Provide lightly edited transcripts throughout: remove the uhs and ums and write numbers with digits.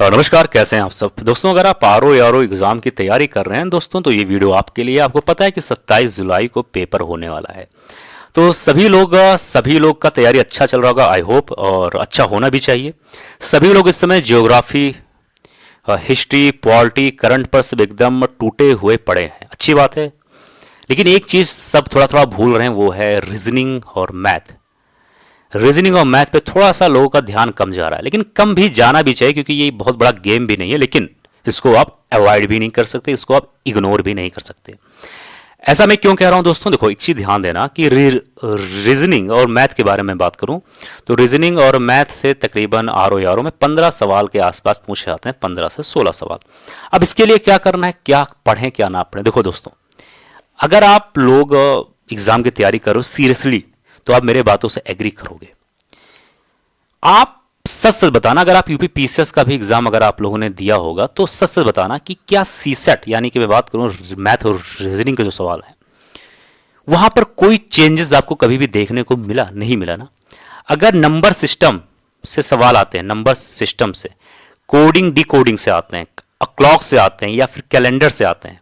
नमस्कार, कैसे हैं आप सब दोस्तों। अगर आप आर ओ एग्ज़ाम की तैयारी कर रहे हैं दोस्तों, तो ये वीडियो आपके लिए। आपको पता है कि 27 जुलाई को पेपर होने वाला है, तो सभी लोग का तैयारी अच्छा चल रहा होगा, आई होप, और अच्छा होना भी चाहिए। सभी लोग इस समय ज्योग्राफी, हिस्ट्री, पॉलिटी, करंट पर सब एकदम टूटे हुए पड़े हैं। अच्छी बात है, लेकिन एक चीज़ सब थोड़ा थोड़ा भूल रहे हैं, वो है रीजनिंग और मैथ। रीजनिंग और मैथ पे थोड़ा सा लोगों का ध्यान कम जा रहा है, लेकिन कम भी जाना भी चाहिए, क्योंकि ये बहुत बड़ा गेम भी नहीं है। लेकिन इसको आप अवॉइड भी नहीं कर सकते, इसको आप इग्नोर भी नहीं कर सकते। ऐसा मैं क्यों कह रहा हूं दोस्तों, देखो एक चीज ध्यान देना कि रीजनिंग और मैथ के बारे में बात करूं तो रीजनिंग और मैथ से तकरीबन आर ओ में 15 सवाल के आसपास पूछे जाते हैं, 15 से 16 सवाल। अब इसके लिए क्या करना है, क्या पढ़ें क्या ना पढ़ें। देखो दोस्तों, अगर आप लोग एग्जाम की तैयारी करो सीरियसली, तो आप मेरे बातों से एग्री करोगे। आप सच सच बताना, अगर आप यूपी पीसीएस का भी एग्जाम अगर आप लोगों ने दिया होगा, तो सच सच बताना कि क्या सीसेट, यानी कि मैं बात करूं मैथ और रीजनिंग के जो सवाल हैं, वहां पर कोई चेंजेस आपको कभी भी देखने को मिला? नहीं मिला ना। अगर नंबर सिस्टम से सवाल आते हैं, नंबर सिस्टम से, कोडिंग डिकोडिंग से आते हैं, क्लॉक से आते हैं, या फिर कैलेंडर से आते हैं,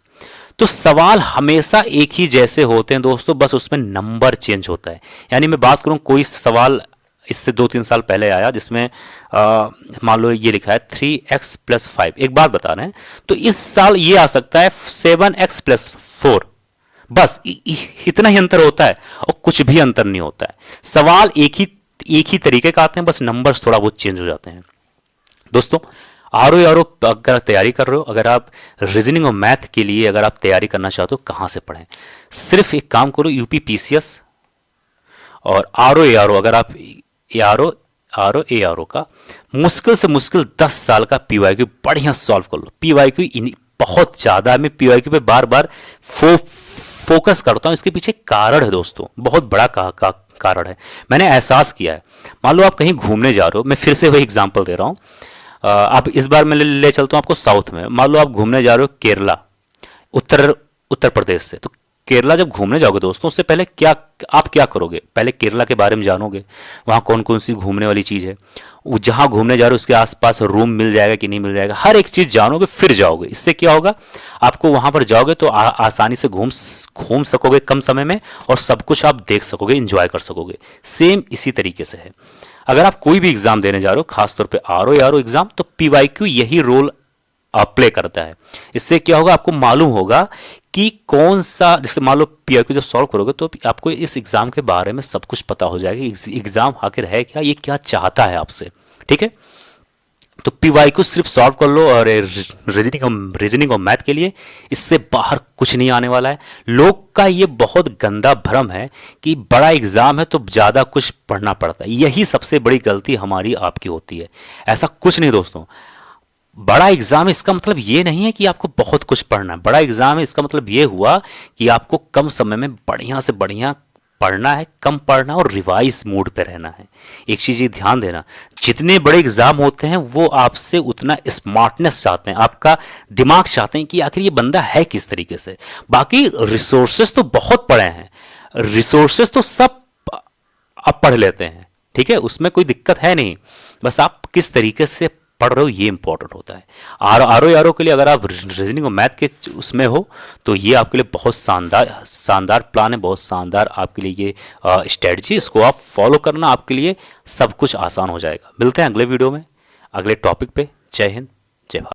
तो सवाल हमेशा एक ही जैसे होते हैं दोस्तों, बस उसमें नंबर चेंज होता है। यानी मैं बात करूं, कोई सवाल इससे 2-3 साल पहले आया जिसमें मान लो ये लिखा है 3x+5, एक बात बता रहे हैं, तो इस साल ये आ सकता है 7x+4। बस इतना ही अंतर होता है, और कुछ भी अंतर नहीं होता है। सवाल एक ही तरीके का आते हैं, बस नंबर्स थोड़ा बहुत चेंज हो जाते हैं। दोस्तों, आर ओ अगर तैयारी कर रहे हो, अगर आप रीजनिंग और मैथ के लिए अगर आप तैयारी करना चाहते हो, कहाँ से पढ़ें? सिर्फ एक काम करो, यूपी पीसीएस और आर ओ अगर आप आर ओ का मुश्किल से मुश्किल 10 साल का पीवाईक्यू बढ़िया सॉल्व कर लो। पीवाईक्यू बहुत ज़्यादा है, मैं पीवाईक्यू पे बार बार फोकस करता हूँ। इसके पीछे कारण है दोस्तों, बहुत बड़ा कारण है, मैंने एहसास किया है। मान लो आप कहीं घूमने जा रहे हो, मैं फिर से वही एग्जांपल दे रहा हूँ। आप इस बार मैं ले चलता हूँ आपको साउथ में। मान लो आप घूमने जा रहे हो केरला, उत्तर प्रदेश से। तो केरला जब घूमने जाओगे दोस्तों, उससे पहले आप क्या करोगे? पहले केरला के बारे में जानोगे, वहाँ कौन कौन सी घूमने वाली चीज़ है, जहाँ घूमने जा रहे हो उसके आसपास रूम मिल जाएगा कि नहीं मिल जाएगा, हर एक चीज़ जानोगे, फिर जाओगे। इससे क्या होगा, आपको वहाँ पर जाओगे तो आसानी से घूम सकोगे कम समय में, और सब कुछ आप देख सकोगे, इंजॉय कर सकोगे। सेम इसी तरीके से है, अगर आप कोई भी एग्जाम देने जा रहे हो, खासतौर पे आर ओ एग्जाम, तो पीवाईक्यू यही रोल प्ले करता है। इससे क्या होगा, आपको मालूम होगा कि कौन सा, जैसे मान लो पीवाईक्यू जब सॉल्व करोगे तो आपको इस एग्जाम के बारे में सब कुछ पता हो जाएगा, एग्जाम आखिर है क्या, ये क्या चाहता है आपसे। ठीक है, तो पीवाईक्यू सिर्फ सॉल्व कर लो, और रीजनिंग और मैथ के लिए इससे बाहर कुछ नहीं आने वाला है। लोग का ये बहुत गंदा भ्रम है कि बड़ा एग्जाम है तो ज़्यादा कुछ पढ़ना पड़ता है। यही सबसे बड़ी गलती हमारी आपकी होती है। ऐसा कुछ नहीं दोस्तों, बड़ा एग्जाम है इसका मतलब ये नहीं है कि आपको बहुत कुछ पढ़ना है। बड़ा एग्जाम है इसका मतलब ये हुआ कि आपको कम समय में बढ़िया से बढ़िया पढ़ना है, कम पढ़ना और रिवाइज मूड पे रहना है। एक चीज़ ये ध्यान देना, जितने बड़े एग्जाम होते हैं वो आपसे उतना स्मार्टनेस चाहते हैं, आपका दिमाग चाहते हैं कि आखिर ये बंदा है किस तरीके से। बाकी रिसोर्सेस तो बहुत पड़े हैं, रिसोर्सेस तो सब आप पढ़ लेते हैं, ठीक है, उसमें कोई दिक्कत है नहीं। बस आप किस तरीके से पढ़ रहे हो, ये इंपॉर्टेंट होता है। आर ओ के लिए अगर आप रीजनिंग और मैथ के उसमें हो, तो ये आपके लिए बहुत शानदार प्लान है, बहुत शानदार आपके लिए ये स्ट्रेटजी। इसको आप फॉलो करना, आपके लिए सब कुछ आसान हो जाएगा। मिलते हैं अगले वीडियो में, अगले टॉपिक पे। जय हिंद।